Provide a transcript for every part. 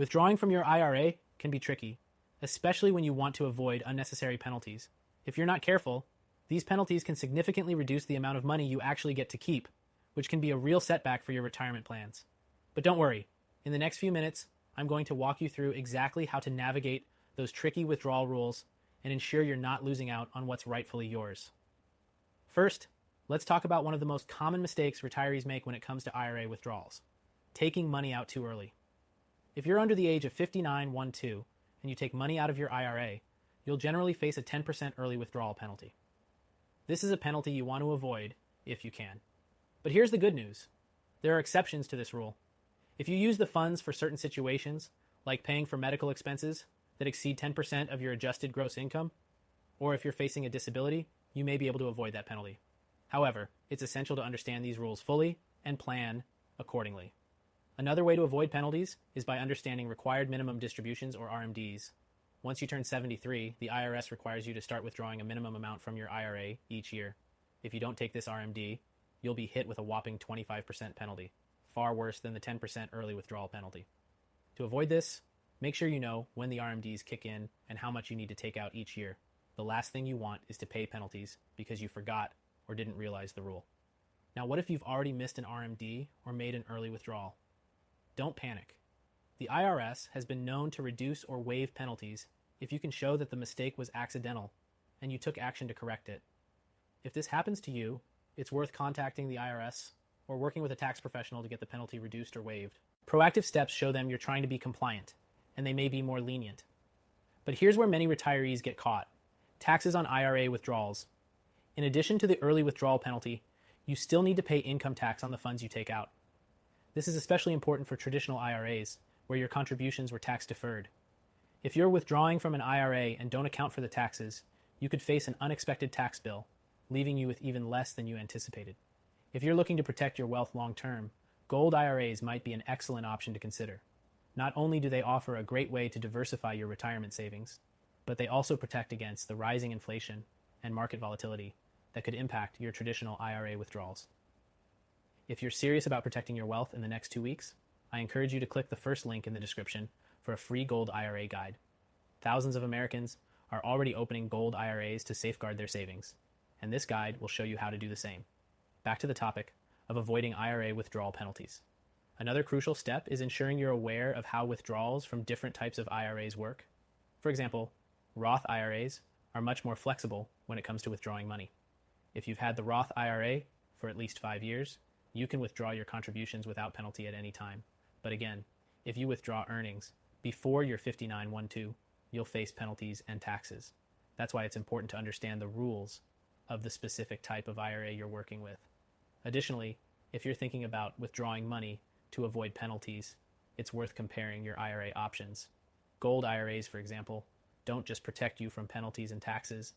Withdrawing from your IRA can be tricky, especially when you want to avoid unnecessary penalties. If you're not careful, these penalties can significantly reduce the amount of money you actually get to keep, which can be a real setback for your retirement plans. But don't worry, in the next few minutes, I'm going to walk you through exactly how to navigate those tricky withdrawal rules and ensure you're not losing out on what's rightfully yours. First, let's talk about one of the most common mistakes retirees make when it comes to IRA withdrawals: taking money out too early. If you're under the age of 59-12 and you take money out of your IRA, you'll generally face a 10% early withdrawal penalty. This is a penalty you want to avoid if you can. But here's the good news. There are exceptions to this rule. If you use the funds for certain situations, like paying for medical expenses that exceed 10% of your adjusted gross income, or if you're facing a disability, you may be able to avoid that penalty. However, it's essential to understand these rules fully and plan accordingly. Another way to avoid penalties is by understanding required minimum distributions, or RMDs. Once you turn 73, the IRS requires you to start withdrawing a minimum amount from your IRA each year. If you don't take this RMD, you'll be hit with a whopping 25% penalty, far worse than the 10% early withdrawal penalty. To avoid this, make sure you know when the RMDs kick in and how much you need to take out each year. The last thing you want is to pay penalties because you forgot or didn't realize the rule. Now, what if you've already missed an RMD or made an early withdrawal? Don't panic. The IRS has been known to reduce or waive penalties if you can show that the mistake was accidental and you took action to correct it. If this happens to you, it's worth contacting the IRS or working with a tax professional to get the penalty reduced or waived. Proactive steps show them you're trying to be compliant, and they may be more lenient. But here's where many retirees get caught: taxes on IRA withdrawals. In addition to the early withdrawal penalty, you still need to pay income tax on the funds you take out. This is especially important for traditional IRAs, where your contributions were tax deferred. If you're withdrawing from an IRA and don't account for the taxes, you could face an unexpected tax bill, leaving you with even less than you anticipated. If you're looking to protect your wealth long term, gold IRAs might be an excellent option to consider. Not only do they offer a great way to diversify your retirement savings, but they also protect against the rising inflation and market volatility that could impact your traditional IRA withdrawals. If you're serious about protecting your wealth in the next 2 weeks, I encourage you to click the first link in the description for a free gold IRA guide. Thousands of Americans are already opening gold IRAs to safeguard their savings, and this guide will show you how to do the same. Back to the topic of avoiding IRA withdrawal penalties. Another crucial step is ensuring you're aware of how withdrawals from different types of IRAs work. For example, Roth IRAs are much more flexible when it comes to withdrawing money. If you've had the Roth IRA for at least 5 years, you can withdraw your contributions without penalty at any time. But again, if you withdraw earnings before you're 59-12, you'll face penalties and taxes. That's why it's important to understand the rules of the specific type of IRA you're working with. Additionally, if you're thinking about withdrawing money to avoid penalties, it's worth comparing your IRA options. Gold IRAs, for example, don't just protect you from penalties and taxes,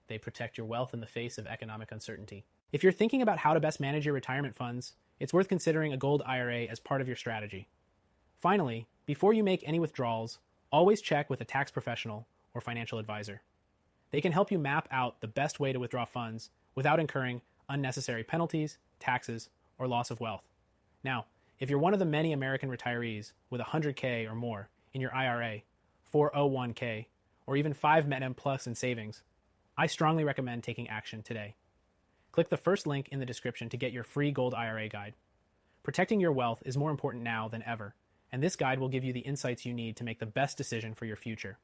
they protect your wealth in the face of economic uncertainty. If you're thinking about how to best manage your retirement funds, it's worth considering a gold IRA as part of your strategy. Finally, before you make any withdrawals, always check with a tax professional or financial advisor. They can help you map out the best way to withdraw funds without incurring unnecessary penalties, taxes, or loss of wealth. Now, if you're one of the many American retirees with $100K or more in your IRA, 401K, or even 5 Met M Plus in savings, I strongly recommend taking action today. Click the first link in the description to get your free gold IRA guide. Protecting your wealth is more important now than ever, and this guide will give you the insights you need to make the best decision for your future.